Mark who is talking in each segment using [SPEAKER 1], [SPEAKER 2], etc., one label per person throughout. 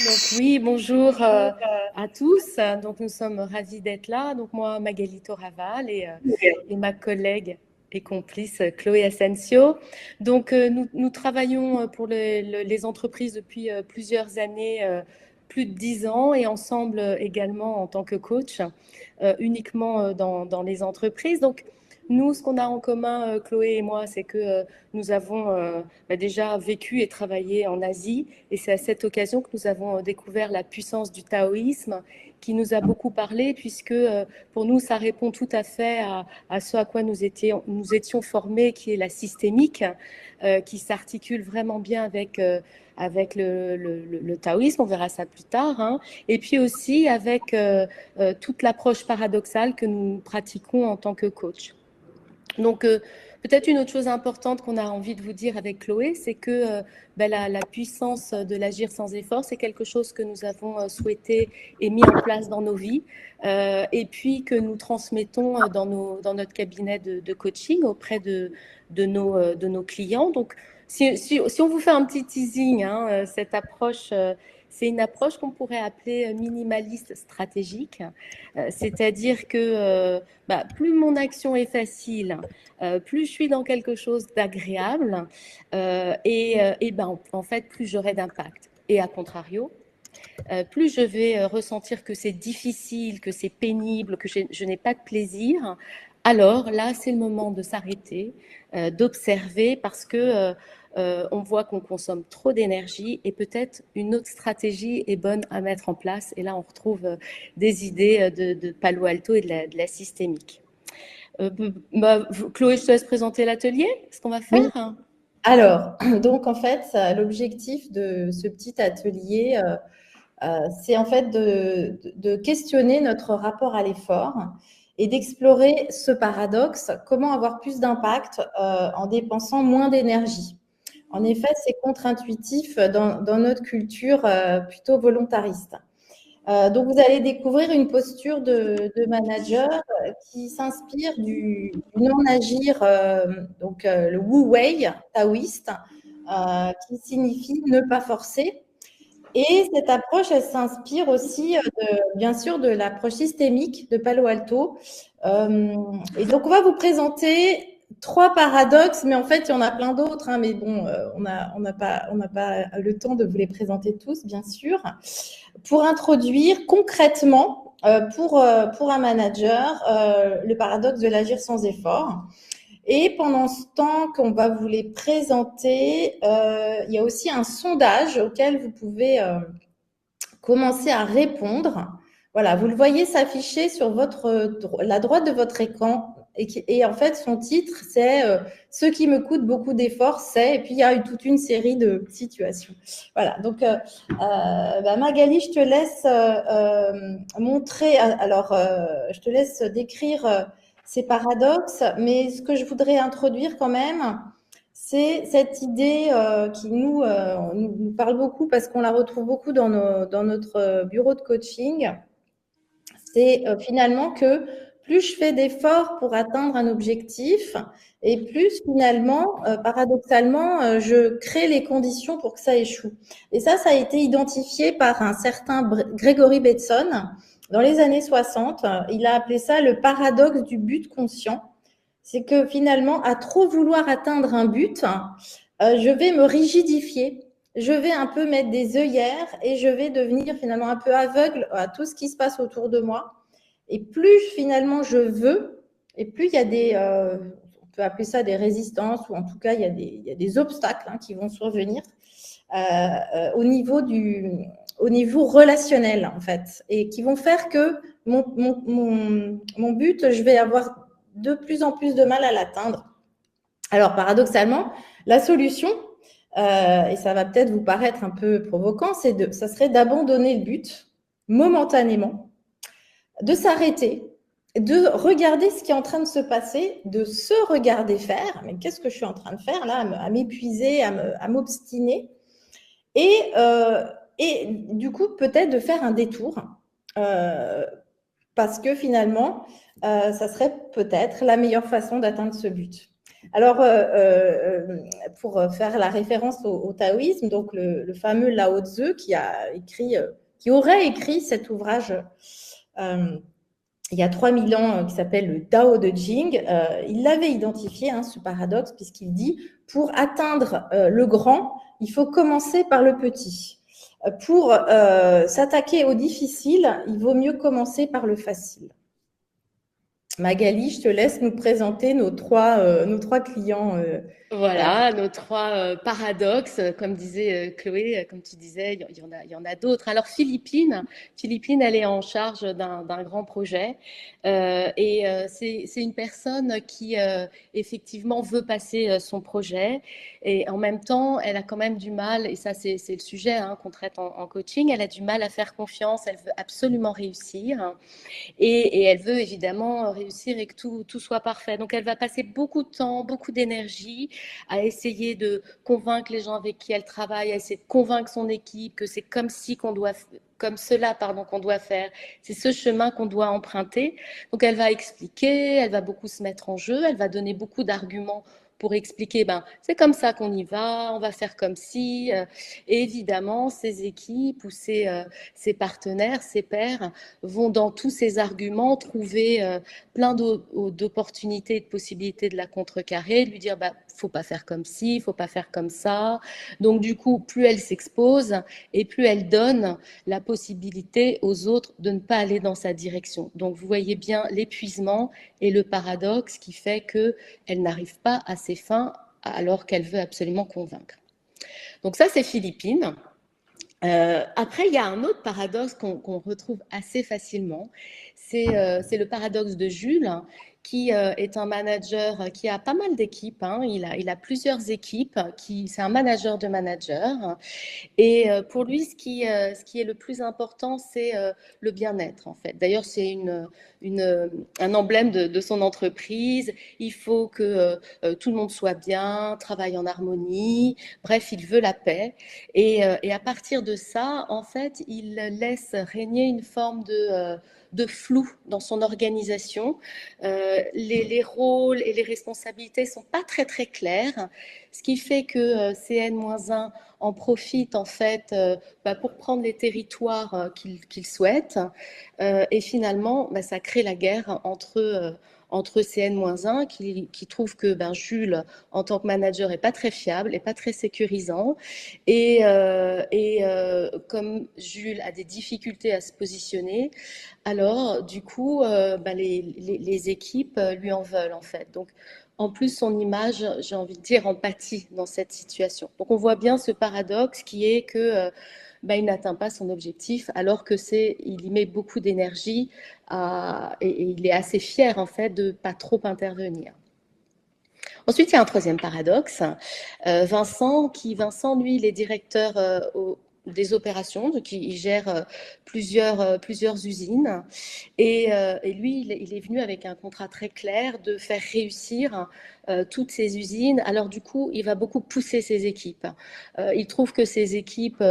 [SPEAKER 1] Donc oui, bonjour à tous. Donc nous sommes ravis d'être là. Donc moi, Magali Toraval et ma collègue et complice Chloé Asensio. Donc nous travaillons pour les entreprises depuis plusieurs années, plus de 10 ans, et ensemble également en tant que coach, uniquement dans les entreprises. Donc nous, ce qu'on a en commun, Chloé et moi, c'est que nous avons déjà vécu et travaillé en Asie. Et c'est à cette occasion que nous avons découvert la puissance du taoïsme qui nous a beaucoup parlé, puisque pour nous, ça répond tout à fait à ce à quoi nous étions formés, qui est la systémique, qui s'articule vraiment bien avec le taoïsme, on verra ça plus tard, hein. Et puis aussi avec toute l'approche paradoxale que nous pratiquons en tant que coach. Donc, peut-être une autre chose importante qu'on a envie de vous dire avec Chloé, c'est que la puissance de l'agir sans effort, c'est quelque chose que nous avons souhaité et mis en place dans nos vies, et puis que nous transmettons dans notre cabinet de coaching auprès de nos clients. Donc, si on vous fait un petit teasing, hein, cette approche, c'est une approche qu'on pourrait appeler minimaliste stratégique, c'est-à-dire que plus mon action est facile, plus je suis dans quelque chose d'agréable, en fait, plus j'aurai d'impact. Et à contrario, plus je vais ressentir que c'est difficile, que c'est pénible, que je n'ai pas de plaisir, alors là, c'est le moment de s'arrêter, d'observer, parce que on voit qu'on consomme trop d'énergie et peut-être une autre stratégie est bonne à mettre en place. Et là, on retrouve des idées de Palo Alto et de la systémique. Chloé, je te laisse présenter l'atelier, ce qu'on va
[SPEAKER 2] Oui,
[SPEAKER 1] faire.
[SPEAKER 2] alors, donc en fait, l'objectif de ce petit atelier, c'est en fait de questionner notre rapport à l'effort et d'explorer ce paradoxe, comment avoir plus d'impact en dépensant moins d'énergie. En effet, c'est contre-intuitif dans notre culture plutôt volontariste. Donc, vous allez découvrir une posture de manager qui s'inspire du non-agir, le Wu Wei taoïste, qui signifie ne pas forcer. Et cette approche, elle s'inspire aussi, bien sûr, de l'approche systémique de Palo Alto. Et donc, on va vous présenter trois paradoxes, mais en fait, il y en a plein d'autres, hein, mais bon, on n'a pas le temps de vous les présenter tous, bien sûr. Pour introduire concrètement, pour un manager, le paradoxe de l'agir sans effort. Et pendant ce temps qu'on va vous les présenter, il y a aussi un sondage auquel vous pouvez commencer à répondre. Voilà, vous le voyez s'afficher sur la droite de votre écran. Et en fait, son titre, c'est Ce qui me coûte beaucoup d'efforts, c'est. Et puis, il y a toute une série de situations. Voilà, donc Magali, je te laisse montrer. Alors, je te laisse décrire ces paradoxes. Mais ce que je voudrais introduire quand même, c'est cette idée qui nous parle beaucoup parce qu'on la retrouve beaucoup dans notre bureau de coaching. C'est finalement que plus je fais d'efforts pour atteindre un objectif et plus finalement, paradoxalement, je crée les conditions pour que ça échoue. Et ça a été identifié par un certain Gregory Bateson dans les années 60. Il a appelé ça le paradoxe du but conscient. C'est que finalement, à trop vouloir atteindre un but, je vais me rigidifier, je vais un peu mettre des œillères et je vais devenir finalement un peu aveugle à tout ce qui se passe autour de moi. Et plus finalement je veux, et plus il y a on peut appeler ça des résistances, ou en tout cas il y a des obstacles qui vont survenir au niveau relationnel en fait, et qui vont faire que mon but, je vais avoir de plus en plus de mal à l'atteindre. Alors, paradoxalement, la solution, et ça va peut-être vous paraître un peu provoquant, ça serait d'abandonner le but momentanément, de s'arrêter, de regarder ce qui est en train de se passer, de se regarder faire. Mais qu'est-ce que je suis en train de faire là, à m'épuiser, à m'obstiner, et du coup, peut-être de faire un détour, parce que finalement, ça serait peut-être la meilleure façon d'atteindre ce but. Alors, pour faire la référence au taoïsme, donc le fameux Lao Tzu qui aurait écrit cet ouvrage il y a 3000 ans, qui s'appelle le Tao de Jing, il l'avait identifié, ce paradoxe, puisqu'il dit, pour atteindre le grand, il faut commencer par le petit. Pour s'attaquer au difficile, il vaut mieux commencer par le facile. Magali, je te laisse nous présenter nos trois clients.
[SPEAKER 1] Voilà, nos trois paradoxes, comme disait Chloé, comme tu disais, il y en a d'autres. Alors Philippine, elle est en charge d'un grand projet c'est une personne qui effectivement veut passer son projet et en même temps, elle a quand même du mal, et ça c'est le sujet qu'on traite en coaching, elle a du mal à faire confiance, elle veut absolument réussir. Et elle veut évidemment réussir et que tout soit parfait. Donc elle va passer beaucoup de temps, beaucoup d'énergie à essayer de convaincre les gens avec qui elle travaille, à essayer de convaincre son équipe que c'est comme cela qu'on doit faire. C'est ce chemin qu'on doit emprunter. Donc elle va expliquer, elle va beaucoup se mettre en jeu, elle va donner beaucoup d'arguments pour expliquer, c'est comme ça qu'on y va, on va faire comme si. Et évidemment, ces équipes ou ces partenaires, ces pairs vont dans tous ces arguments trouver plein d'opportunités et de possibilités de la contrecarrer, de lui dire, faut pas faire comme ci, faut pas faire comme ça. Donc du coup, plus elle s'expose et plus elle donne la possibilité aux autres de ne pas aller dans sa direction. Donc vous voyez bien l'épuisement et le paradoxe qui fait qu'elle n'arrive pas à ses fins alors qu'elle veut absolument convaincre. Donc ça, c'est Philippine. Après, il y a un autre paradoxe qu'on retrouve assez facilement, c'est le paradoxe de Jules, qui est un manager qui a pas mal d'équipes. Il a plusieurs équipes, c'est un manager de managers. Et pour lui, ce qui est le plus important, c'est le bien-être, en fait. D'ailleurs, c'est un emblème de son entreprise. Il faut que tout le monde soit bien, travaille en harmonie. Bref, il veut la paix. Et à partir de ça, en fait, il laisse régner une forme de flou dans son organisation. Les rôles et les responsabilités sont pas très, très clairs, ce qui fait que CN-1 en profite en fait pour prendre les territoires qu'il souhaite. Et finalement, ça crée la guerre entre CN-1 qui trouve que Jules, en tant que manager, est pas très fiable, est pas très sécurisant. Comme Jules a des difficultés à se positionner, alors du coup, les équipes lui en veulent en fait. Donc, en plus, son image, j'ai envie de dire, empathie dans cette situation. Donc, on voit bien ce paradoxe qui est que il n'atteint pas son objectif, alors que il y met beaucoup d'énergie et il est assez fier en fait de pas trop intervenir. Ensuite, il y a un troisième paradoxe. Vincent, lui, il est directeur des opérations, donc il gère plusieurs usines. Et lui, il est venu avec un contrat très clair de faire réussir toutes ces usines. Alors du coup, il va beaucoup pousser ses équipes. Il trouve que ces équipes,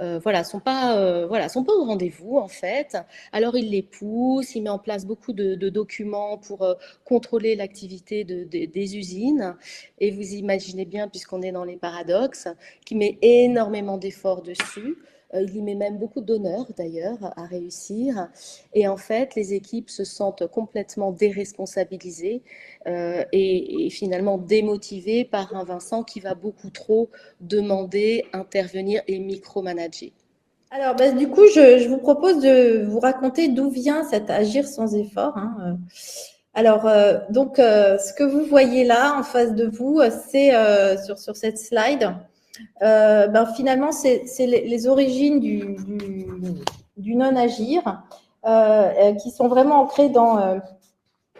[SPEAKER 1] sont pas au rendez-vous en fait. Alors il les pousse, il met en place beaucoup de documents pour contrôler l'activité des usines. Et vous imaginez bien, puisqu'on est dans les paradoxes, qu'il met énormément d'efforts dessus. Il y met même beaucoup d'honneur d'ailleurs à réussir. Et en fait, les équipes se sentent complètement déresponsabilisées et finalement démotivées par un Vincent qui va beaucoup trop demander, intervenir et micromanager.
[SPEAKER 2] Alors, du coup, je vous propose de vous raconter d'où vient cet agir sans effort. Alors, ce que vous voyez là en face de vous, c'est sur cette slide. Finalement, c'est les origines du non-agir qui sont vraiment ancrées dans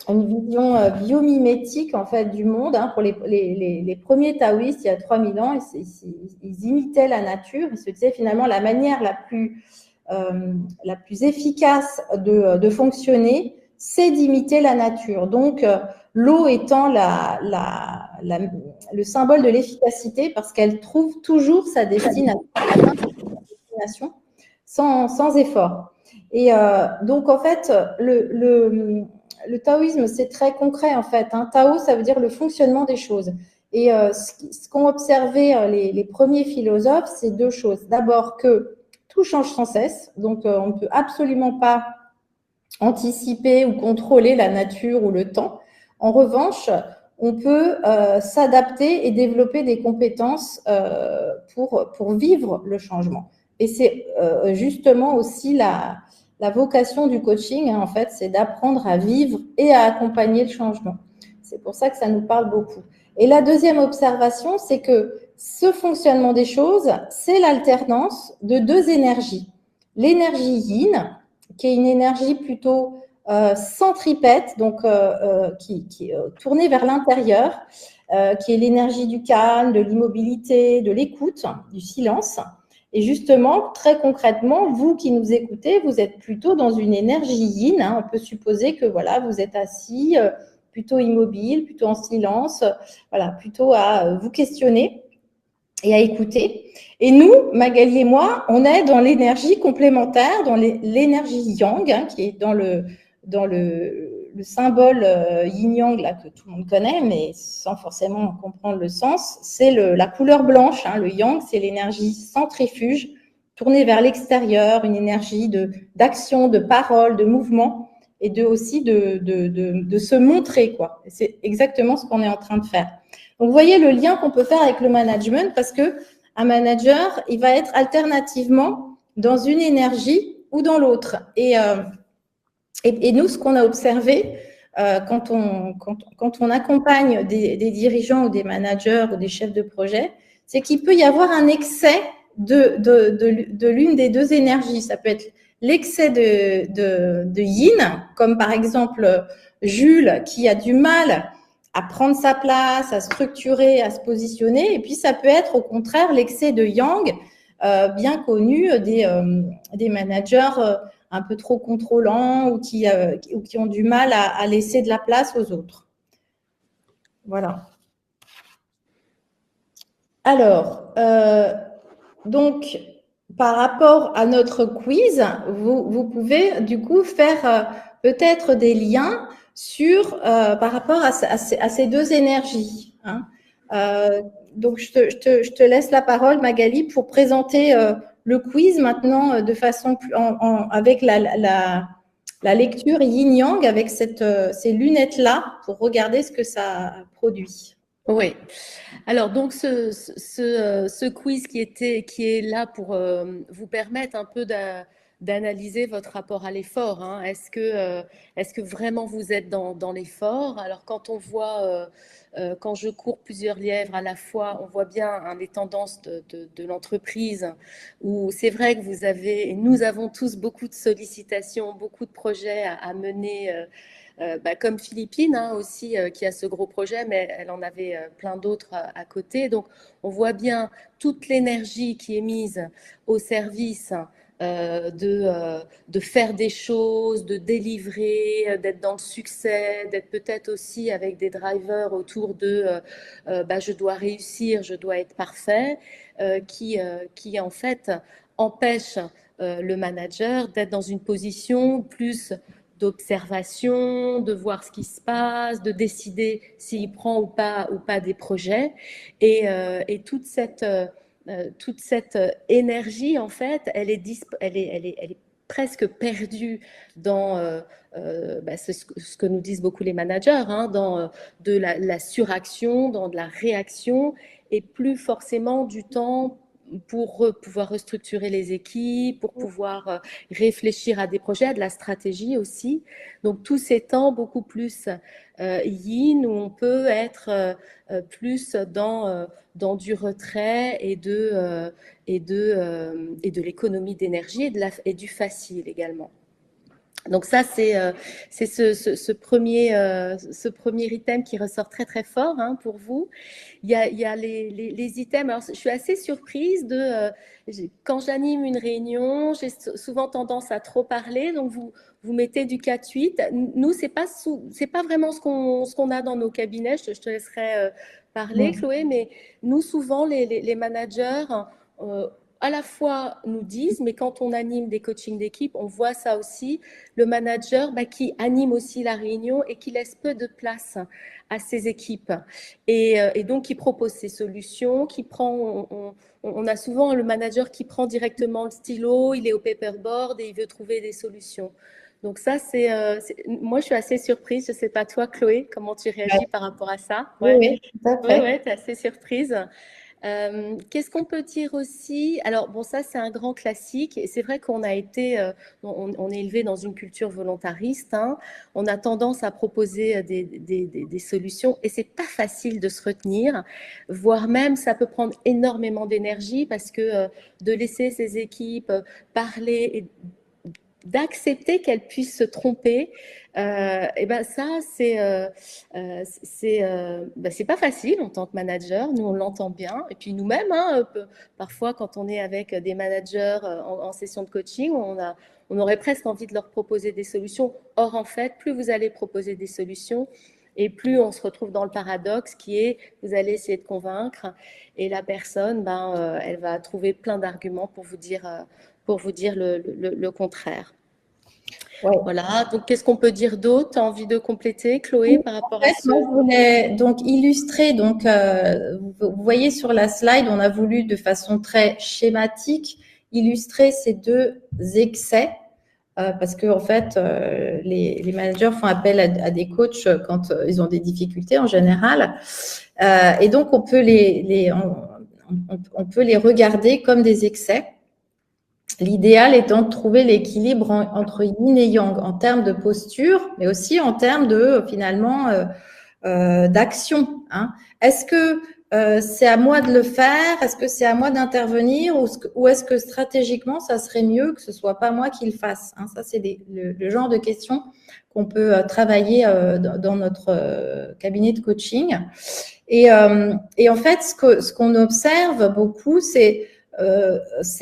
[SPEAKER 2] une vision biomimétique en fait du monde. Pour les premiers taoïstes, il y a 3000 ans, ils imitaient la nature. Ils se disaient finalement la manière la plus efficace de fonctionner, c'est d'imiter la nature. Donc, l'eau étant le symbole de l'efficacité parce qu'elle trouve toujours sa destination sans effort. Et donc, en fait, le taoïsme, c'est très concret en fait. Hein. Tao, ça veut dire le fonctionnement des choses. Et ce qu'ont observé les premiers philosophes, c'est deux choses. D'abord que tout change sans cesse, donc on ne peut absolument pas anticiper ou contrôler la nature ou le temps. En revanche, on peut s'adapter et développer des compétences pour vivre le changement. Et c'est justement aussi la vocation du coaching, hein, en fait, c'est d'apprendre à vivre et à accompagner le changement. C'est pour ça que ça nous parle beaucoup. Et la deuxième observation, c'est que ce fonctionnement des choses, c'est l'alternance de deux énergies. L'énergie yin, qui est une énergie plutôt centripète, donc qui est tournée vers l'intérieur, qui est l'énergie du calme, de l'immobilité, de l'écoute, du silence. Et justement, très concrètement, vous qui nous écoutez, vous êtes plutôt dans une énergie yin. Hein. On peut supposer que voilà, vous êtes assis, plutôt immobile, plutôt en silence, voilà, plutôt à vous questionner et à écouter. Et nous, Magali et moi, on est dans l'énergie complémentaire, dans l'énergie yang, hein, qui est dans le symbole yin-yang là, que tout le monde connaît, mais sans forcément comprendre le sens. C'est la couleur blanche. Hein, le yang, c'est l'énergie centrifuge, tournée vers l'extérieur, une énergie d'action, de parole, de mouvement, et aussi de se montrer, quoi. C'est exactement ce qu'on est en train de faire. Donc, vous voyez le lien qu'on peut faire avec le management, parce que un manager, il va être alternativement dans une énergie ou dans l'autre. Et nous, ce qu'on a observé quand on accompagne des dirigeants ou des managers ou des chefs de projet, c'est qu'il peut y avoir un excès de l'une des deux énergies. Ça peut être l'excès de yin, comme par exemple Jules qui a du mal à prendre sa place, à structurer, à se positionner. Et puis, ça peut être au contraire l'excès de yang, bien connu des managers un peu trop contrôlants ou qui ont du mal à laisser de la place aux autres. Voilà. Alors, donc, par rapport à notre quiz, vous pouvez du coup faire peut-être des liens par rapport à ces deux énergies. Hein. Donc, je te laisse la parole, Magali, pour présenter le quiz maintenant de façon avec la lecture yin-yang, avec ces lunettes-là, pour regarder ce que ça produit.
[SPEAKER 1] Oui. Alors, donc, ce quiz qui est là pour vous permettre un peu d'analyser votre rapport à l'effort. Hein. Est-ce que vraiment vous êtes dans l'effort? Alors, quand on voit, quand je cours plusieurs lièvres à la fois, on voit bien hein, les tendances de l'entreprise où c'est vrai que et nous avons tous beaucoup de sollicitations, beaucoup de projets à mener. Comme Philippine hein, aussi, qui a ce gros projet, mais elle en avait plein d'autres à côté. Donc, on voit bien toute l'énergie qui est mise au service de faire des choses, de délivrer, d'être dans le succès, d'être peut-être aussi avec des drivers autour je dois réussir, je dois être parfait, qui en fait empêche le manager d'être dans une position plus d'observation, de voir ce qui se passe, de décider s'il prend ou pas des projets. Et toute cette énergie, en fait, elle est presque perdue dans ce que nous disent beaucoup les managers, hein, dans de la suraction, dans de la réaction, et plus forcément du temps pour pouvoir restructurer les équipes, pour pouvoir réfléchir à des projets, à de la stratégie aussi. Donc, tous ces temps beaucoup plus yin, où on peut être plus dans du retrait et de l'économie d'énergie et du facile également. Donc ça, c'est ce premier item qui ressort très très fort hein, pour vous. Il y a les items. Alors, je suis assez surprise quand j'anime une réunion, j'ai souvent tendance à trop parler, donc vous mettez du 4-8. Nous, c'est pas vraiment ce qu'on a dans nos cabinets. Je te laisserai parler, Chloé, mais nous, souvent, les managers à la fois nous disent, mais quand on anime des coachings d'équipe, on voit ça aussi, le manager qui anime aussi la réunion et qui laisse peu de place à ses équipes. Et donc, qui propose ses solutions, qui prend, on a souvent le manager qui prend directement le stylo, il est au paperboard et il veut trouver des solutions. Donc ça, moi, je suis assez surprise. Je ne sais pas toi, Chloé, comment tu réagis par rapport à ça?
[SPEAKER 2] Ouais. Oui, tout à fait.
[SPEAKER 1] Ouais, tu es assez surprise. Qu'est-ce qu'on peut dire aussi? Alors, bon, ça, c'est un grand classique. Et c'est vrai qu'on a été, on est élevé dans une culture volontariste. Hein. On a tendance à proposer des solutions et c'est pas facile de se retenir, voire même ça peut prendre énormément d'énergie parce que de laisser ses équipes parler et d'accepter qu'elles puissent se tromper, et ben ça c'est pas facile en tant que manager. Nous on l'entend bien et puis nous-mêmes hein, parfois quand on est avec des managers en session de coaching, on aurait presque envie de leur proposer des solutions. Or en fait, plus vous allez proposer des solutions et plus on se retrouve dans le paradoxe qui est vous allez essayer de convaincre et la personne elle va trouver plein d'arguments pour vous dire le contraire. Ouais. Voilà, donc qu'est-ce qu'on peut dire d'autre? Tu as envie de compléter, Chloé, par rapport à ça?
[SPEAKER 2] Moi, je voulais donc illustrer, vous voyez sur la slide, on a voulu de façon très schématique illustrer ces deux excès, parce que en fait, les managers font appel à des coachs quand ils ont des difficultés en général, et donc on peut on peut les regarder comme des excès. L'idéal étant de trouver l'équilibre entre yin et yang en termes de posture, mais aussi en termes de finalement d'action. Hein. Est-ce que c'est à moi de le faire? Est-ce que c'est à moi d'intervenir? Ou est-ce que stratégiquement, ça serait mieux que ce soit pas moi qui le fasse? Hein. Ça, c'est le genre de questions qu'on peut travailler dans notre cabinet de coaching. Et en fait, ce qu'on observe beaucoup, c'est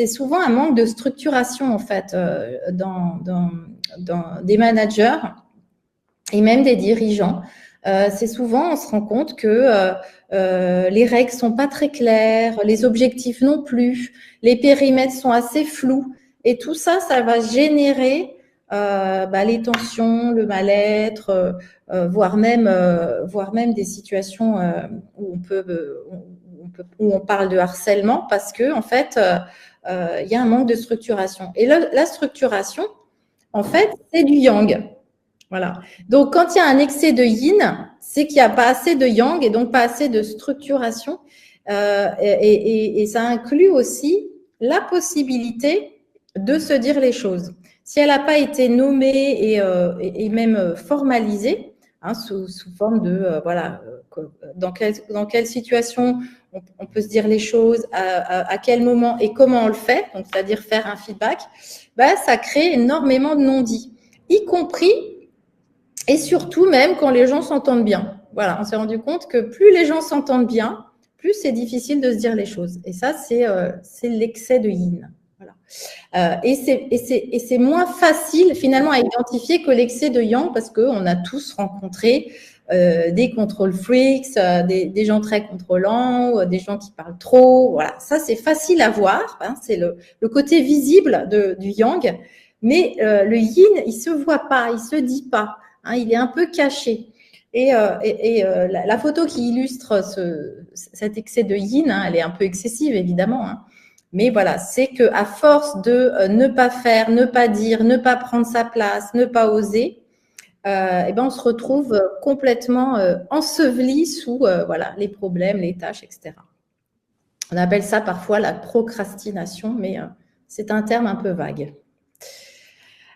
[SPEAKER 2] souvent un manque de structuration en fait dans des managers et même des dirigeants. C'est souvent, on se rend compte que les règles sont pas très claires, les objectifs non plus, les périmètres sont assez flous et tout ça, ça va générer les tensions, le mal-être, voire même des situations où on parle de harcèlement parce que en fait, il y a un manque de structuration. Et la structuration, en fait, c'est du yang. Voilà. Donc, quand il y a un excès de yin, c'est qu'il n'y a pas assez de yang et donc pas assez de structuration. Et ça inclut aussi la possibilité de se dire les choses. Si elle n'a pas été nommée et même formalisée, hein, sous forme de dans quelle situation on peut se dire les choses, à quel moment et comment on le fait, donc c'est-à-dire faire un feedback, ça crée énormément de non-dits, y compris et surtout même quand les gens s'entendent bien. Voilà, on s'est rendu compte que plus les gens s'entendent bien, plus c'est difficile de se dire les choses. Et ça, c'est l'excès de yin. Voilà. Et c'est moins facile finalement à identifier que l'excès de yang parce qu'on a tous rencontré des control freaks, des gens très contrôlants, des gens qui parlent trop. Voilà, ça c'est facile à voir. Hein, c'est le côté visible du yang, mais le yin, il se voit pas, il se dit pas. Hein, il est un peu caché. Et la photo qui illustre cet excès de yin, hein, elle est un peu excessive évidemment. Hein, mais voilà, c'est qu'à force de ne pas faire, ne pas dire, ne pas prendre sa place, ne pas oser, on se retrouve complètement enseveli sous les problèmes, les tâches, etc. On appelle ça parfois la procrastination, mais c'est un terme un peu vague.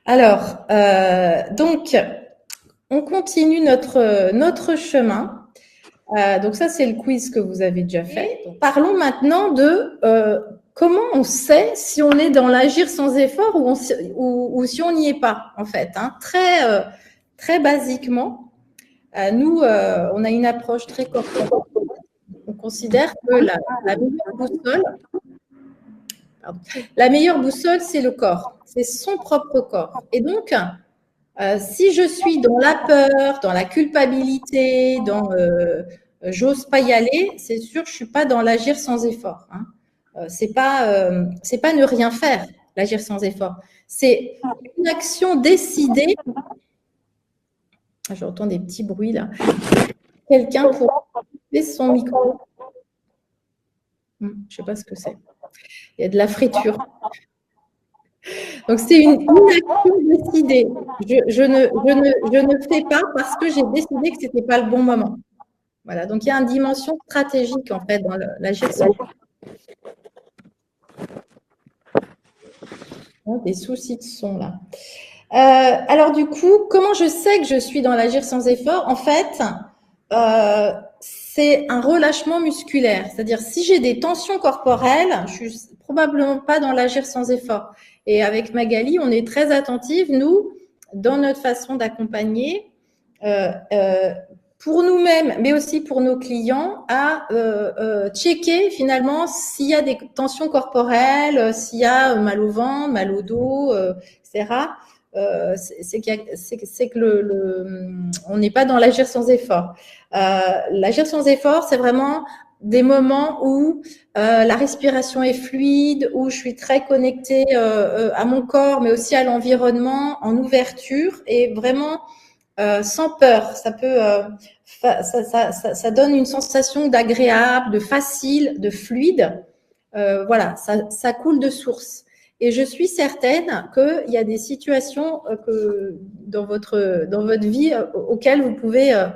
[SPEAKER 2] Alors, donc, on continue notre chemin. Donc ça, c'est le quiz que vous avez déjà fait. Donc, parlons maintenant de comment on sait si on est dans l'agir sans effort ou si on n'y est pas, en fait. Hein. Très basiquement, nous, on a une approche très corporelle. On considère que la meilleure boussole, c'est le corps. C'est son propre corps. Et donc, si je suis dans la peur, dans la culpabilité, dans j'ose pas y aller, c'est sûr, je suis pas dans l'agir sans effort. Hein. c'est pas ne rien faire, l'agir sans effort. C'est une action décidée. J'entends des petits bruits là. Quelqu'un pour couper son micro. Je ne sais pas ce que c'est. Il y a de la friture. Donc, c'est une action décidée. Je ne fais pas parce que j'ai décidé que ce n'était pas le bon moment. Voilà. Donc, il y a une dimension stratégique, en fait, dans l'agir sans effort. Des soucis de son, là. Alors, du coup, comment je sais que je suis dans l'agir sans effort? En fait, c'est un relâchement musculaire. C'est-à-dire, si j'ai des tensions corporelles, je suis probablement pas dans l'agir sans effort. Et avec Magali, on est très attentive, nous, dans notre façon d'accompagner, pour nous-mêmes, mais aussi pour nos clients, à checker finalement s'il y a des tensions corporelles, s'il y a mal au ventre, mal au dos, etc. C'est que on n'est pas dans l'agir sans effort. L'agir sans effort, c'est vraiment des moments où la respiration est fluide, où je suis très connectée à mon corps, mais aussi à l'environnement, en ouverture et vraiment sans peur. Ça peut, ça donne une sensation d'agréable, de facile, de fluide. Voilà, ça coule de source. Et je suis certaine qu'il y a des situations que dans votre vie auxquelles vous pouvez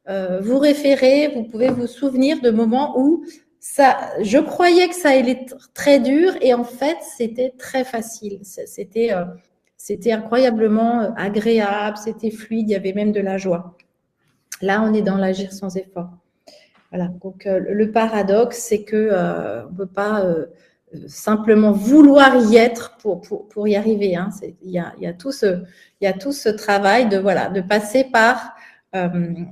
[SPEAKER 2] vous référer, vous pouvez vous souvenir de moments où je croyais que ça allait être très dur et en fait, c'était très facile. C'était incroyablement agréable, c'était fluide, il y avait même de la joie. Là, on est dans l'agir sans effort. Voilà. Donc, le paradoxe, c'est que on ne peut pas simplement vouloir y être pour y arriver. Hein. Il y a tout ce travail de passer par de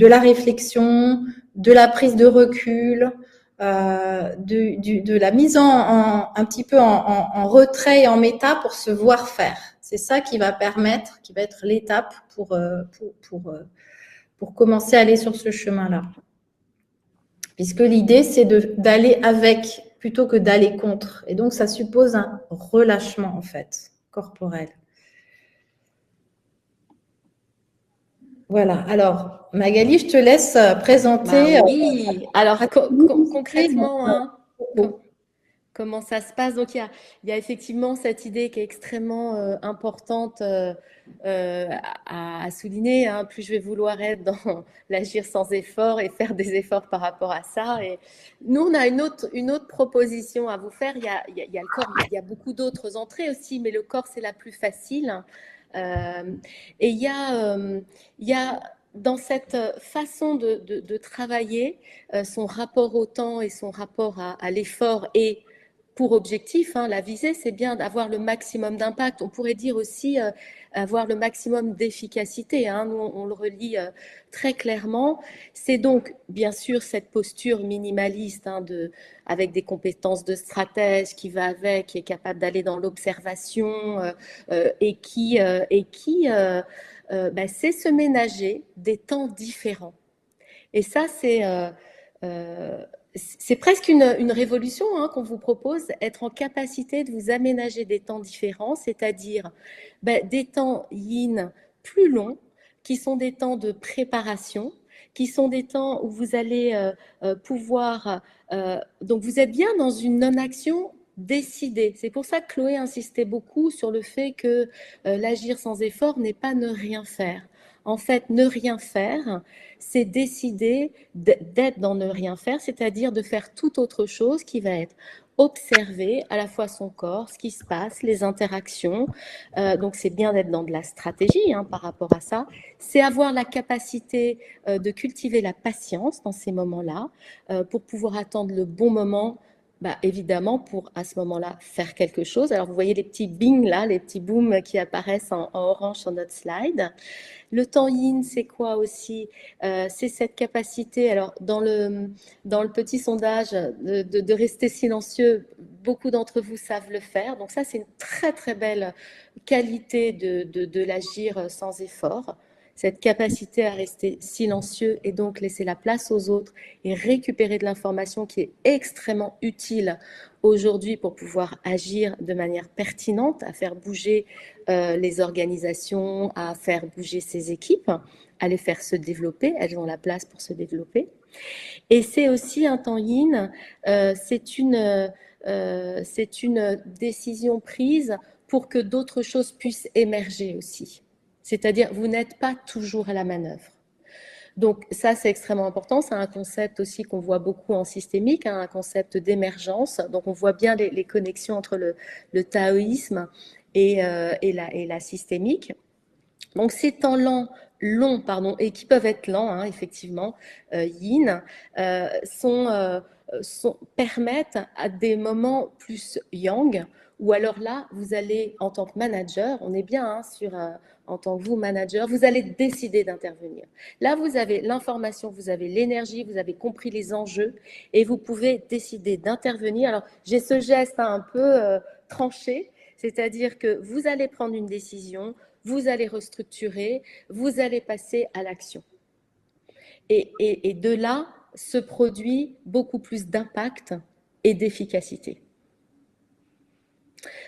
[SPEAKER 2] la réflexion, de la prise de recul, de la mise un petit peu en retrait et en méta pour se voir faire. C'est ça qui va être l'étape pour commencer à aller sur ce chemin-là. Puisque l'idée, c'est d'aller avec plutôt que d'aller contre. Et donc, ça suppose un relâchement, en fait, corporel. Voilà. Alors, Magali, je te laisse présenter.
[SPEAKER 1] Oui. Alors, concrètement, hein, comment ça se passe? Donc, il y a effectivement cette idée qui est extrêmement importante à souligner. Hein. Plus je vais vouloir être dans l'agir sans effort et faire des efforts par rapport à ça. Et nous, on a une autre proposition à vous faire. Il y a le corps, il y a beaucoup d'autres entrées aussi, mais le corps, c'est la plus facile. Et il y a dans cette façon de travailler son rapport au temps et son rapport à l'effort et pour objectif, hein, la visée, c'est bien d'avoir le maximum d'impact. On pourrait dire aussi avoir le maximum d'efficacité. Hein. Nous, on le relie très clairement. C'est donc, bien sûr, cette posture minimaliste hein, avec des compétences de stratège qui va avec, qui est capable d'aller dans l'observation et qui sait se ménager des temps différents. Et ça, c'est presque une révolution hein, qu'on vous propose, être en capacité de vous aménager des temps différents, c'est-à-dire des temps yin plus longs, qui sont des temps de préparation, qui sont des temps où vous allez pouvoir... donc vous êtes bien dans une non-action décidée. C'est pour ça que Chloé insistait beaucoup sur le fait que l'agir sans effort n'est pas ne rien faire. En fait, ne rien faire, c'est décider d'être dans ne rien faire, c'est-à-dire de faire toute autre chose qui va être observer à la fois son corps, ce qui se passe, les interactions. Donc, c'est bien d'être dans de la stratégie hein, par rapport à ça. C'est avoir la capacité de cultiver la patience dans ces moments-là pour pouvoir attendre le bon moment. Évidemment, pour à ce moment-là faire quelque chose. Alors, vous voyez les petits bing là, les petits booms qui apparaissent en orange sur notre slide. Le temps yin, c'est quoi aussi c'est cette capacité, alors dans le petit sondage, de rester silencieux, beaucoup d'entre vous savent le faire. Donc ça, c'est une très, très belle qualité de l'agir sans effort. cette capacité à rester silencieux et donc laisser la place aux autres et récupérer de l'information qui est extrêmement utile aujourd'hui pour pouvoir agir de manière pertinente, à faire bouger les organisations, à faire bouger ses équipes, à les faire se développer. Elles ont la place pour se développer. Et c'est aussi un temps yin, c'est une décision prise pour que d'autres choses puissent émerger aussi. C'est-à-dire, vous n'êtes pas toujours à la manœuvre. Donc ça, c'est extrêmement important. C'est un concept aussi qu'on voit beaucoup en systémique, hein, un concept d'émergence. Donc on voit bien les connexions entre le taoïsme et la systémique. Donc ces temps longs, et qui peuvent être lents, hein, effectivement, yin, permettent à des moments plus yang, ou alors là, vous allez, en tant que manager, on est bien hein, en tant que vous, manager, vous allez décider d'intervenir. Là, vous avez l'information, vous avez l'énergie, vous avez compris les enjeux, et vous pouvez décider d'intervenir. Alors, j'ai ce geste hein, un peu tranché, c'est-à-dire que vous allez prendre une décision, vous allez restructurer, vous allez passer à l'action. Et de là se produit beaucoup plus d'impact et d'efficacité.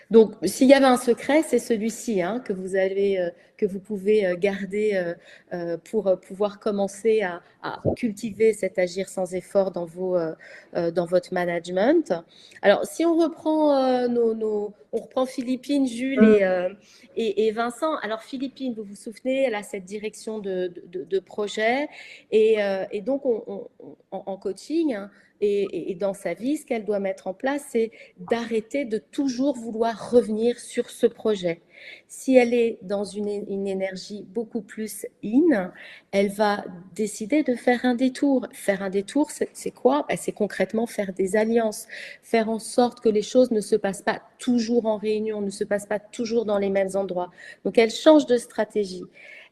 [SPEAKER 1] Donc, s'il y avait un secret, c'est celui-ci hein, que vous pouvez garder pour pouvoir commencer à cultiver cet agir sans effort dans votre management. Alors, si on reprend on reprend Philippine, Jules et Vincent. Alors, Philippine, vous vous souvenez, elle a cette direction de projet et donc en coaching. Hein, et dans sa vie, ce qu'elle doit mettre en place, c'est d'arrêter de toujours vouloir revenir sur ce projet. Si elle est dans une énergie beaucoup plus in, elle va décider de faire un détour. Faire un détour, c'est quoi? C'est concrètement faire des alliances, faire en sorte que les choses ne se passent pas toujours en réunion, ne se passent pas toujours dans les mêmes endroits. Donc, elle change de stratégie.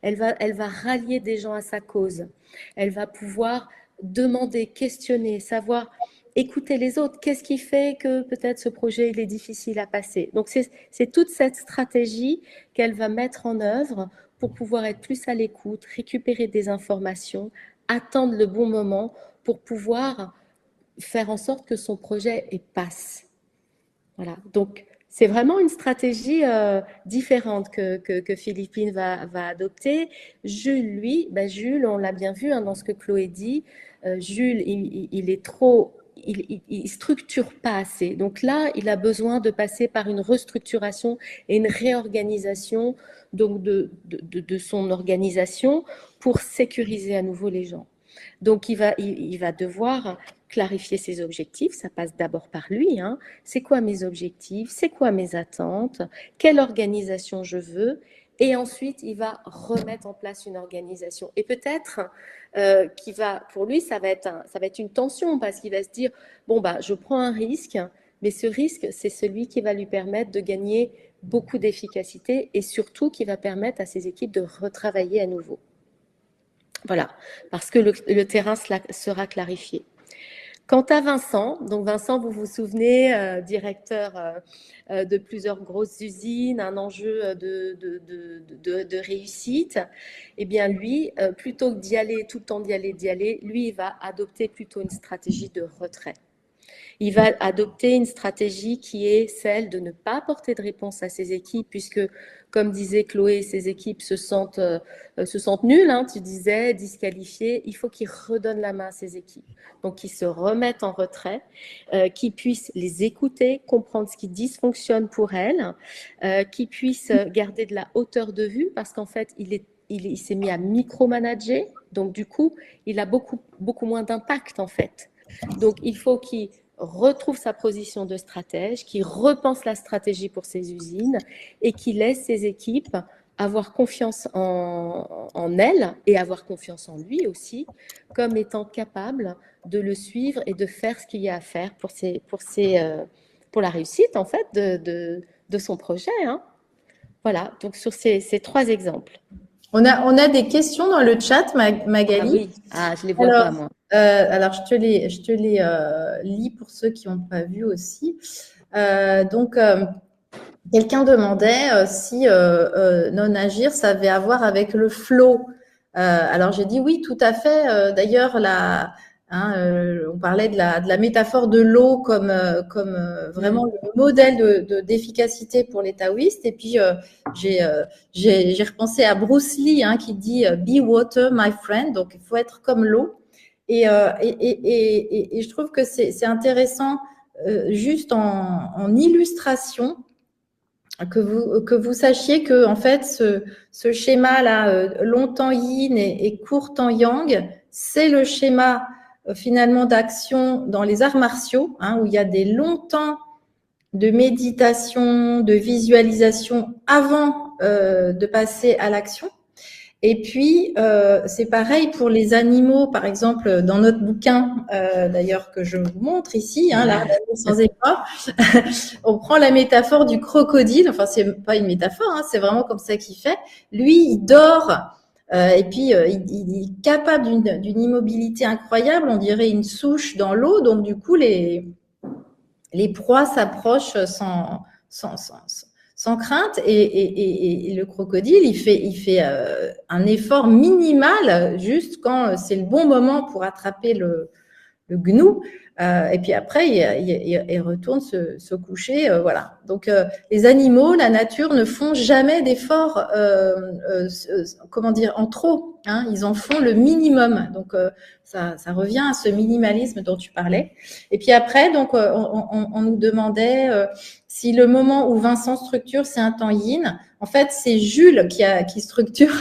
[SPEAKER 1] Elle va rallier des gens à sa cause. Elle va pouvoir demander, questionner, savoir écouter les autres. Qu'est-ce qui fait que peut-être ce projet il est difficile à passer? Donc, c'est toute cette stratégie qu'elle va mettre en œuvre pour pouvoir être plus à l'écoute, récupérer des informations, attendre le bon moment pour pouvoir faire en sorte que son projet passe. Voilà. Donc, c'est vraiment une stratégie différente que Philippine va adopter. Jules, lui, Jules, on l'a bien vu hein, dans ce que Chloé dit, Jules, il est trop, il structure pas assez. Donc là, il a besoin de passer par une restructuration et une réorganisation donc de son organisation pour sécuriser à nouveau les gens. Donc, il va devoir clarifier ses objectifs. Ça passe d'abord par lui. Hein. C'est quoi mes objectifs? C'est quoi mes attentes? Quelle organisation je veux? Et ensuite, il va remettre en place une organisation. Et peut-être pour lui, ça va être une tension parce qu'il va se dire, bon, je prends un risque, mais ce risque, c'est celui qui va lui permettre de gagner beaucoup d'efficacité et surtout qui va permettre à ses équipes de retravailler à nouveau. Voilà, parce que le terrain sera clarifié. Quant à Vincent, donc Vincent, vous vous souvenez, directeur de plusieurs grosses usines, un enjeu de réussite, eh bien lui, plutôt que d'y aller, tout le temps d'y aller, lui, il va adopter plutôt une stratégie de retrait. Il va adopter une stratégie qui est celle de ne pas apporter de réponse à ses équipes, puisque, comme disait Chloé, ses équipes se sentent nulles, hein, tu disais, disqualifiées. Il faut qu'il redonne la main à ses équipes. Donc, qu'ils se remettent en retrait, qu'ils puissent les écouter, comprendre ce qui dysfonctionne pour elles, qu'ils puissent garder de la hauteur de vue, parce qu'en fait, il s'est mis à micromanager. Donc, du coup, il a beaucoup, beaucoup moins d'impact, en fait. Donc, il faut qu'il retrouve sa position de stratège, qui repense la stratégie pour ses usines et qui laisse ses équipes avoir confiance en elles et avoir confiance en lui aussi, comme étant capable de le suivre et de faire ce qu'il y a à faire pour la réussite en fait de son projet. Hein. Voilà, donc sur ces 3 exemples.
[SPEAKER 2] On a des questions dans le chat, Magali.
[SPEAKER 1] Ah oui, je les vois pas moi.
[SPEAKER 2] Alors, je te les lis pour ceux qui n'ont pas vu aussi. Donc, quelqu'un demandait si non-agir, ça avait à voir avec le flow. Alors, j'ai dit oui, tout à fait. D'ailleurs, on parlait de la métaphore de l'eau comme vraiment le modèle d'efficacité pour les taoïstes. Et puis, j'ai repensé à Bruce Lee qui dit Be water, my friend. Donc, il faut être comme l'eau. Et je trouve que c'est intéressant, juste en illustration, que vous sachiez que en fait ce schéma-là, longtemps yin et court temps yang, c'est le schéma finalement d'action dans les arts martiaux, où il y a des longs temps de méditation, de visualisation avant de passer à l'action. Et puis, c'est pareil pour les animaux, par exemple, dans notre bouquin, d'ailleurs, que je vous montre ici, là, sans effort, on prend la métaphore du crocodile, enfin, c'est pas une métaphore, c'est vraiment comme ça qu'il fait. Lui, il dort, et puis il est capable d'une immobilité incroyable, on dirait une souche dans l'eau, donc du coup, les proies s'approchent sans crainte, et le crocodile, il fait un effort minimal juste quand c'est le bon moment pour attraper le gnou, et puis après, il retourne se coucher, voilà. Donc, les animaux, la nature ne font jamais d'efforts, comment dire, en trop. Ils en font le minimum. Donc, ça revient à ce minimalisme dont tu parlais. Et puis après, donc, on nous demandait si le moment où Vincent structure, c'est un temps yin. En fait, c'est Jules qui structure.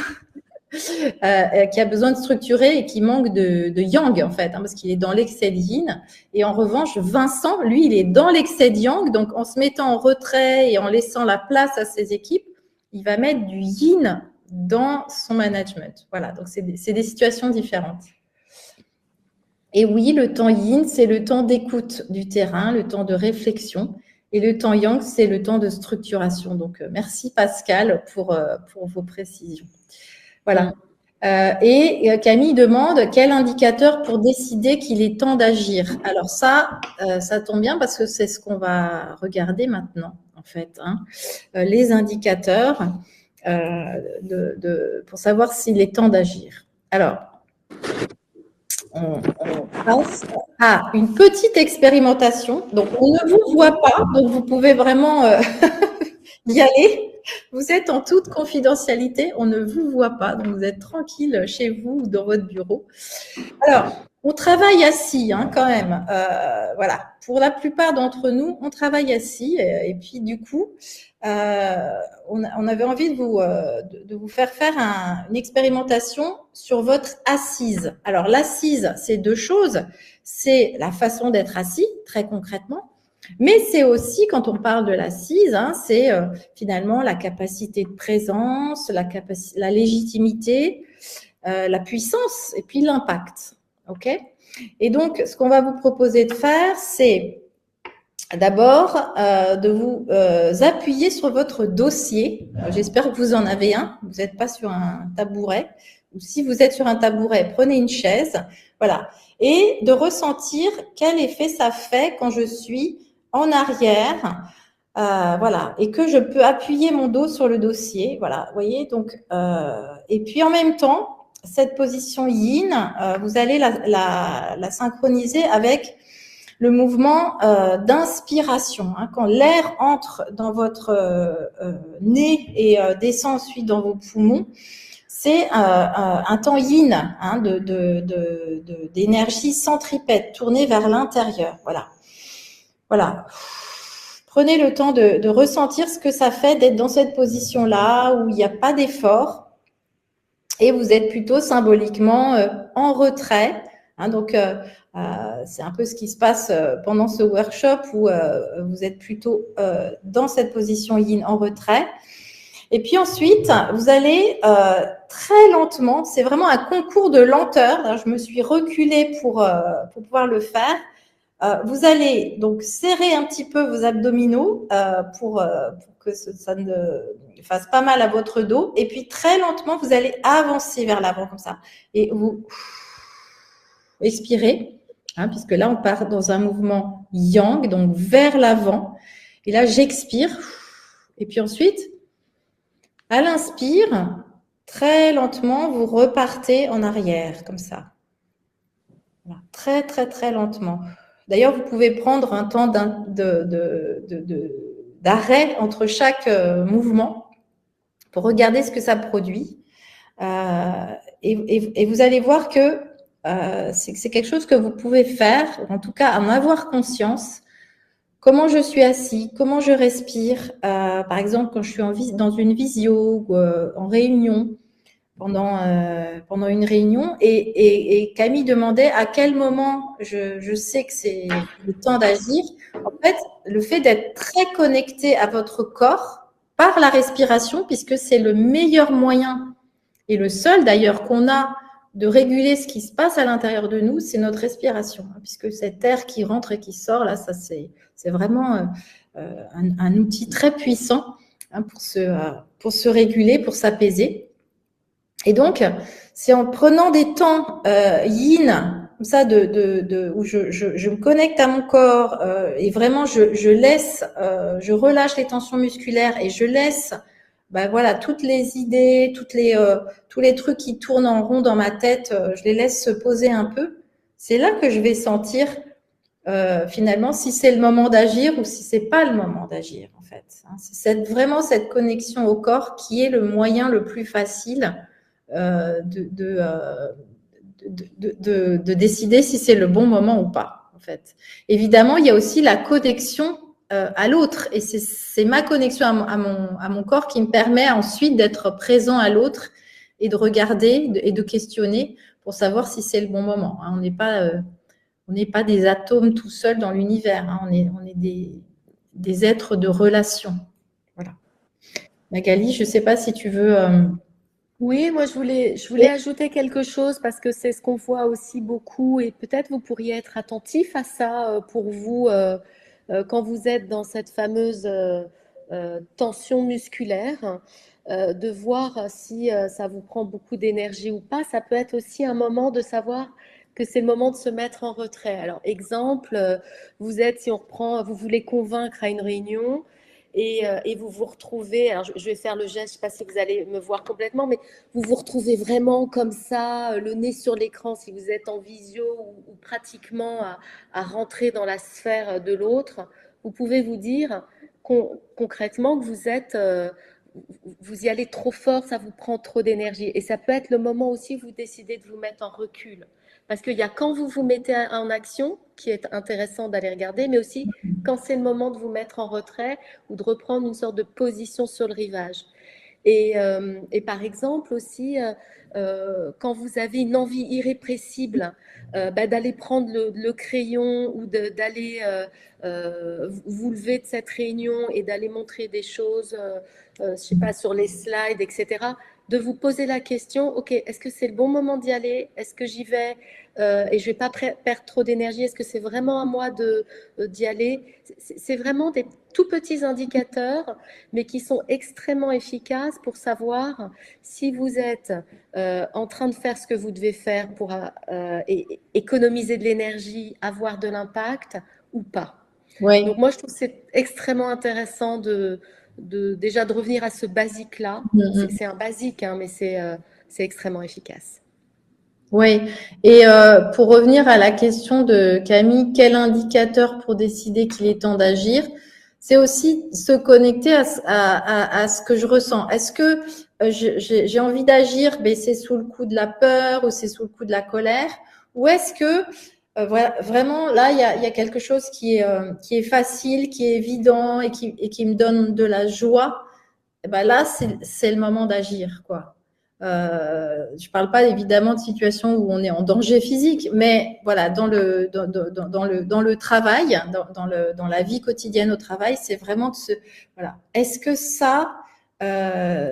[SPEAKER 2] Qui a besoin de structurer et qui manque de yang, en fait, parce qu'il est dans l'excès de yin. Et en revanche, Vincent, lui, il est dans l'excès de yang. Donc, en se mettant en retrait et en laissant la place à ses équipes, il va mettre du yin dans son management. Voilà, donc c'est des situations différentes. Et oui, le temps yin, c'est le temps d'écoute du terrain, le temps de réflexion. Et le temps yang, c'est le temps de structuration. Donc, merci Pascal pour vos précisions. Voilà. Et Camille demande quel indicateur pour décider qu'il est temps d'agir. Alors ça tombe bien parce que c'est ce qu'on va regarder maintenant, en fait. Les indicateurs pour savoir s'il est temps d'agir. Alors, on passe à une petite expérimentation. Donc, on ne vous voit pas, donc vous pouvez vraiment y aller. Vous êtes en toute confidentialité, on ne vous voit pas, donc vous êtes tranquille chez vous ou dans votre bureau. Alors, on travaille assis quand même. Voilà, pour la plupart d'entre nous, on travaille assis. Et puis du coup, on avait envie de vous faire une expérimentation sur votre assise. Alors, l'assise, c'est deux choses. C'est la façon d'être assis, très concrètement. Mais c'est aussi, quand on parle de l'assise, c'est finalement la capacité de présence, la légitimité, la puissance et puis l'impact. OK ? Et donc, ce qu'on va vous proposer de faire, c'est d'abord de vous appuyer sur votre dossier. J'espère que vous en avez un. Vous n'êtes pas sur un tabouret. Ou si vous êtes sur un tabouret, prenez une chaise. Voilà. Et de ressentir quel effet ça fait quand je suis en arrière, voilà, et que je peux appuyer mon dos sur le dossier, voilà, vous voyez, donc, et puis en même temps, cette position yin, vous allez la synchroniser avec le mouvement d'inspiration, quand l'air entre dans votre nez et descend ensuite dans vos poumons. C'est un temps yin, d'énergie centripète, tournée vers l'intérieur, voilà. Voilà. Prenez le temps de ressentir ce que ça fait d'être dans cette position-là où il n'y a pas d'effort et vous êtes plutôt symboliquement en retrait. Donc, c'est un peu ce qui se passe pendant ce workshop où vous êtes plutôt dans cette position yin en retrait. Et puis ensuite, vous allez très lentement, c'est vraiment un concours de lenteur. Alors, je me suis reculée pour pouvoir le faire. Vous allez donc serrer un petit peu vos abdominaux pour que ça ne fasse pas mal à votre dos. Et puis, très lentement, vous allez avancer vers l'avant comme ça. Et vous expirez, puisque là, on part dans un mouvement yang, donc vers l'avant. Et là, j'expire. Et puis ensuite, à l'inspire, très lentement, vous repartez en arrière, comme ça. Voilà. Très, très, très lentement. D'ailleurs, vous pouvez prendre un temps d'arrêt entre chaque mouvement pour regarder ce que ça produit. Et vous allez voir que c'est quelque chose que vous pouvez faire, en tout cas en avoir conscience. Comment je suis assis, comment je respire. Par exemple, quand je suis dans une visio ou en réunion, pendant une réunion, et Camille demandait à quel moment je sais que c'est le temps d'agir. En fait, le fait d'être très connecté à votre corps par la respiration, puisque c'est le meilleur moyen et le seul d'ailleurs qu'on a de réguler ce qui se passe à l'intérieur de nous, c'est notre respiration, puisque cet air qui rentre et qui sort, là, ça c'est vraiment un outil très puissant pour se réguler, pour s'apaiser. Et donc, c'est en prenant des temps yin, comme ça, où je me connecte à mon corps et vraiment je laisse, je relâche les tensions musculaires et je laisse, voilà, toutes les idées, tous les trucs qui tournent en rond dans ma tête, je les laisse se poser un peu. C'est là que je vais sentir finalement si c'est le moment d'agir ou si c'est pas le moment d'agir en fait. C'est vraiment cette connexion au corps qui est le moyen le plus facile de décider si c'est le bon moment ou pas, en fait. Évidemment, il y a aussi la connexion à l'autre, et c'est ma connexion à mon corps qui me permet ensuite d'être présent à l'autre et de regarder et de questionner pour savoir si c'est le bon moment. On n'est pas des atomes tout seuls dans l'univers, on est des êtres de relation. Voilà. Magali, je ne sais pas si tu veux…
[SPEAKER 1] Oui, moi je voulais ajouter quelque chose parce que c'est ce qu'on voit aussi beaucoup et peut-être vous pourriez être attentif à ça pour vous quand vous êtes dans cette fameuse tension musculaire, de voir si ça vous prend beaucoup d'énergie ou pas. Ça peut être aussi un moment de savoir que c'est le moment de se mettre en retrait. Alors exemple, vous êtes, si on reprend, vous voulez convaincre à une réunion. Et vous vous retrouvez, alors je vais faire le geste, je ne sais pas si vous allez me voir complètement, mais vous vous retrouvez vraiment comme ça, le nez sur l'écran, si vous êtes en visio ou pratiquement à rentrer dans la sphère de l'autre. Vous pouvez vous dire concrètement que vous y allez trop fort, ça vous prend trop d'énergie. Et ça peut être le moment aussi où vous décidez de vous mettre en recul. Parce qu'il y a quand vous vous mettez en action, qui est intéressant d'aller regarder, mais aussi quand c'est le moment de vous mettre en retrait ou de reprendre une sorte de position sur le rivage. Et par exemple aussi, quand vous avez une envie irrépressible d'aller prendre le crayon ou d'aller vous lever de cette réunion et d'aller montrer des choses, je ne sais pas, sur les slides, etc., de vous poser la question, ok, est-ce que c'est le bon moment d'y aller? Est-ce que j'y vais et je ne vais pas perdre trop d'énergie? Est-ce que c'est vraiment à moi d'y aller? C'est vraiment des tout petits indicateurs, mais qui sont extrêmement efficaces pour savoir si vous êtes en train de faire ce que vous devez faire pour économiser de l'énergie, avoir de l'impact ou pas.
[SPEAKER 2] Oui.
[SPEAKER 1] Donc moi, je trouve que c'est extrêmement intéressant déjà de revenir à ce basique-là. C'est un basique, hein, mais c'est extrêmement efficace.
[SPEAKER 2] Oui, et pour revenir à la question de Camille, quel indicateur pour décider qu'il est temps d'agir? C'est aussi se connecter à ce que je ressens. Est-ce que j'ai envie d'agir, mais c'est sous le coup de la peur ou c'est sous le coup de la colère? Ou est-ce que vraiment là, il y a quelque chose qui est facile, qui est évident et qui me donne de la joie? Et ben là, c'est le moment d'agir, quoi. Je parle pas évidemment de situations où on est en danger physique, mais voilà, dans le travail, dans la vie quotidienne au travail, c'est vraiment voilà. Est-ce que ça,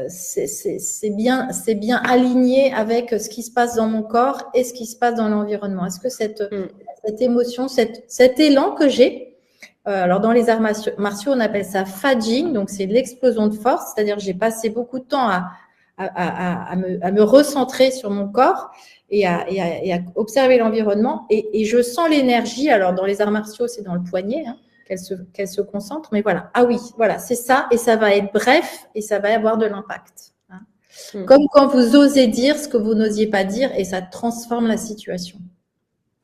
[SPEAKER 2] c'est bien aligné avec ce qui se passe dans mon corps et ce qui se passe dans l'environnement? Est-ce que cette émotion, cet élan que j'ai, alors dans les arts martiaux, on appelle ça fadjing, donc c'est l'explosion de force, c'est-à-dire j'ai passé beaucoup de temps à me recentrer sur mon corps et à observer l'environnement, et je sens l'énergie. Alors dans les arts martiaux, c'est dans le poignet qu'elle se concentre, mais voilà. Ah oui, voilà, c'est ça, et ça va être bref et ça va avoir de l'impact. Comme quand vous osez dire ce que vous n'osiez pas dire et ça transforme la situation.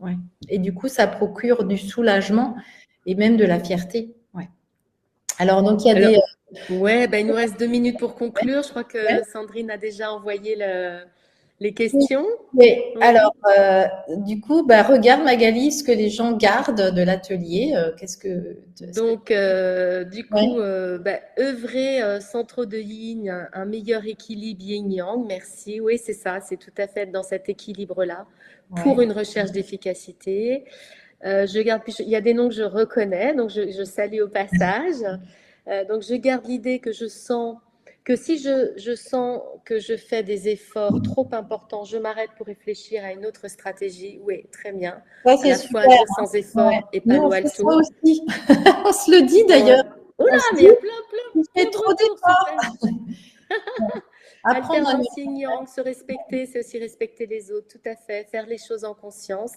[SPEAKER 2] Ouais. Et du coup, ça procure du soulagement et même de la fierté. Ouais. Alors, donc, il y a des…
[SPEAKER 1] Ouais, il nous reste 2 minutes pour conclure. Je crois
[SPEAKER 2] Ouais.
[SPEAKER 1] que Sandrine a déjà envoyé les questions.
[SPEAKER 2] Oui.
[SPEAKER 1] Oui.
[SPEAKER 2] Alors, du coup, regarde Magali ce que les gens gardent de l'atelier. Qu'est-ce que…
[SPEAKER 1] Donc, du coup,
[SPEAKER 2] Ouais.
[SPEAKER 1] œuvrer sans trop de yin, un meilleur équilibre yin-yang, merci. Oui, c'est ça, c'est tout à fait dans cet équilibre-là pour
[SPEAKER 2] Ouais.
[SPEAKER 1] une recherche d'efficacité. Je garde, il y a des noms que je reconnais, donc je salue au passage. Donc, je garde l'idée que je sens que si je sens que je fais des efforts trop importants, je m'arrête pour réfléchir à une autre stratégie. Oui, très bien.
[SPEAKER 2] Ça,
[SPEAKER 1] À
[SPEAKER 2] c'est
[SPEAKER 1] la fois
[SPEAKER 2] super.
[SPEAKER 1] agir sans
[SPEAKER 2] Ouais.
[SPEAKER 1] effort et
[SPEAKER 2] Nous, on
[SPEAKER 1] Palo
[SPEAKER 2] fait ça
[SPEAKER 1] Alto.
[SPEAKER 2] aussi. On se le dit d'ailleurs.
[SPEAKER 1] Oula,
[SPEAKER 2] On se
[SPEAKER 1] mais il
[SPEAKER 2] dit,
[SPEAKER 1] y a plein, plein,
[SPEAKER 2] il fait
[SPEAKER 1] plein de
[SPEAKER 2] trop
[SPEAKER 1] retours,
[SPEAKER 2] d'efforts.
[SPEAKER 1] super.
[SPEAKER 2] Apprendre à
[SPEAKER 1] Alternance yin-yang, se respecter, c'est aussi respecter les autres, tout à fait. Faire les choses en conscience,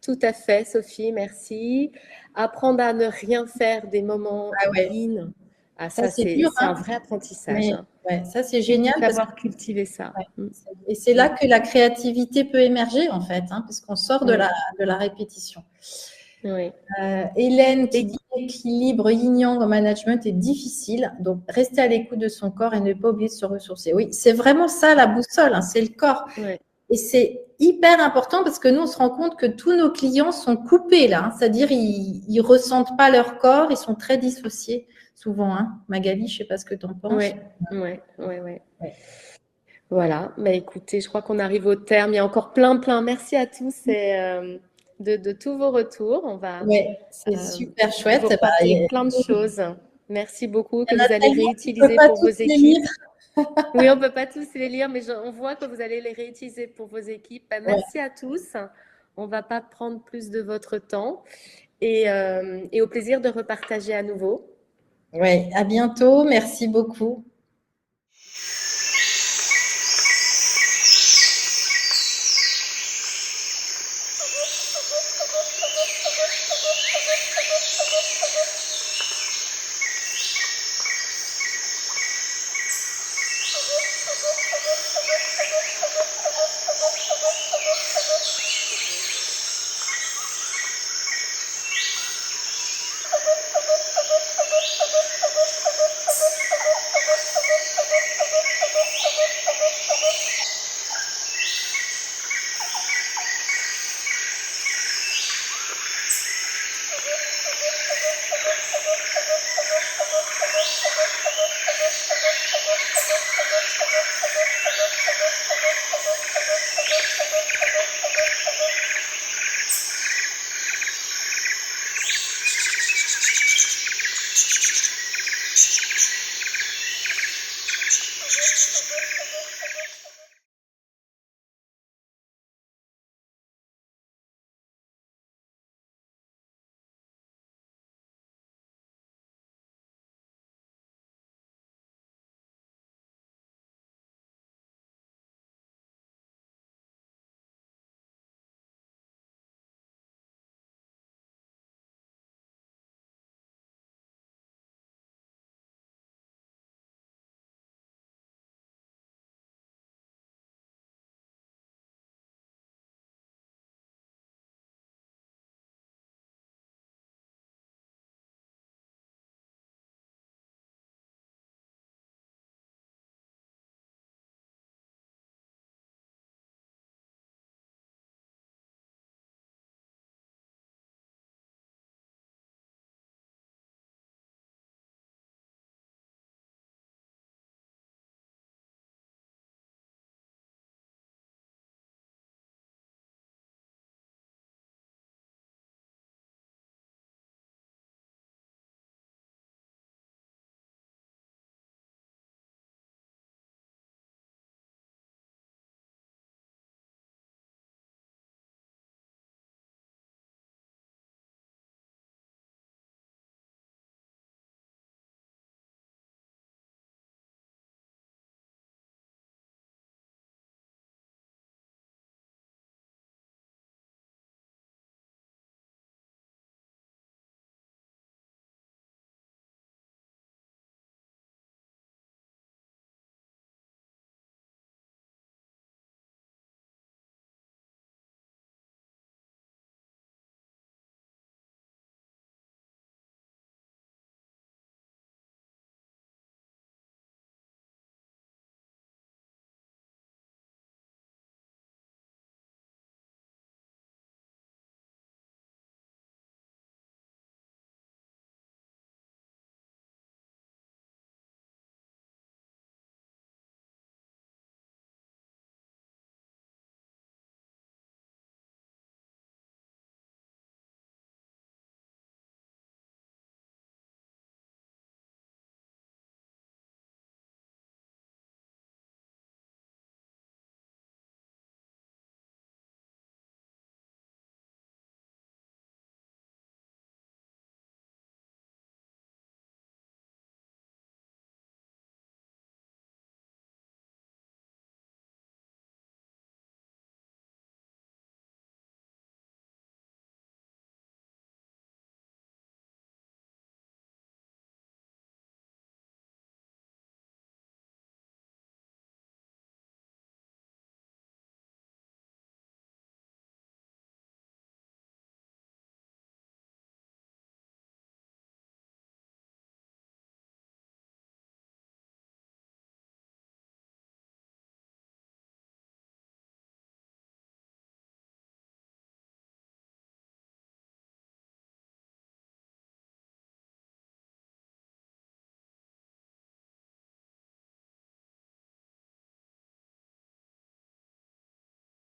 [SPEAKER 1] tout à fait, Sophie, merci. Apprendre à ne rien faire des moments
[SPEAKER 2] Ah ouais.
[SPEAKER 1] yin, ah,
[SPEAKER 2] Ça,
[SPEAKER 1] ça
[SPEAKER 2] c'est dur,
[SPEAKER 1] c'est un
[SPEAKER 2] hein.
[SPEAKER 1] vrai apprentissage.
[SPEAKER 2] Mais
[SPEAKER 1] Hein.
[SPEAKER 2] ouais, ça, c'est
[SPEAKER 1] Il
[SPEAKER 2] génial
[SPEAKER 1] faut
[SPEAKER 2] parce que
[SPEAKER 1] savoir cultiver ça.
[SPEAKER 2] ouais, et c'est là que la créativité peut émerger, en fait, hein, parce qu'on sort
[SPEAKER 1] Oui,
[SPEAKER 2] de la répétition.
[SPEAKER 1] oui.
[SPEAKER 2] Hélène qui
[SPEAKER 1] Et
[SPEAKER 2] dit l'équilibre yin-yang en management est difficile, donc rester à l'écoute de son corps et ne pas oublier de se ressourcer. Oui, c'est vraiment ça la boussole, hein, c'est le corps.
[SPEAKER 1] ouais.
[SPEAKER 2] Et c'est hyper important parce que nous, on se rend compte que tous nos clients sont coupés là, hein, c'est-à-dire ils ne ressentent pas leur corps, ils sont très dissociés souvent. Hein. Magali, je ne sais pas ce que tu en penses.
[SPEAKER 1] Ouais, ouais, ouais, ouais.
[SPEAKER 2] Ouais.
[SPEAKER 1] Voilà, écoutez, je crois qu'on arrive au terme. Il y a encore plein, plein. Merci à tous et, de tous vos retours. On va
[SPEAKER 2] Ouais, c'est super chouette.
[SPEAKER 1] vous
[SPEAKER 2] Il
[SPEAKER 1] reparler
[SPEAKER 2] y
[SPEAKER 1] plein de choses. Merci beaucoup que
[SPEAKER 2] en a
[SPEAKER 1] vous allez
[SPEAKER 2] tellement qu'on ne peut
[SPEAKER 1] réutiliser
[SPEAKER 2] pas
[SPEAKER 1] pour vos
[SPEAKER 2] tous les lire.
[SPEAKER 1] équipes. Oui, on ne peut pas tous les lire, mais on voit que vous allez les réutiliser pour vos équipes.
[SPEAKER 2] Ouais.
[SPEAKER 1] Merci à tous. On ne va pas prendre plus de votre temps et au plaisir de repartager à nouveau.
[SPEAKER 2] Ouais, à bientôt. Merci beaucoup.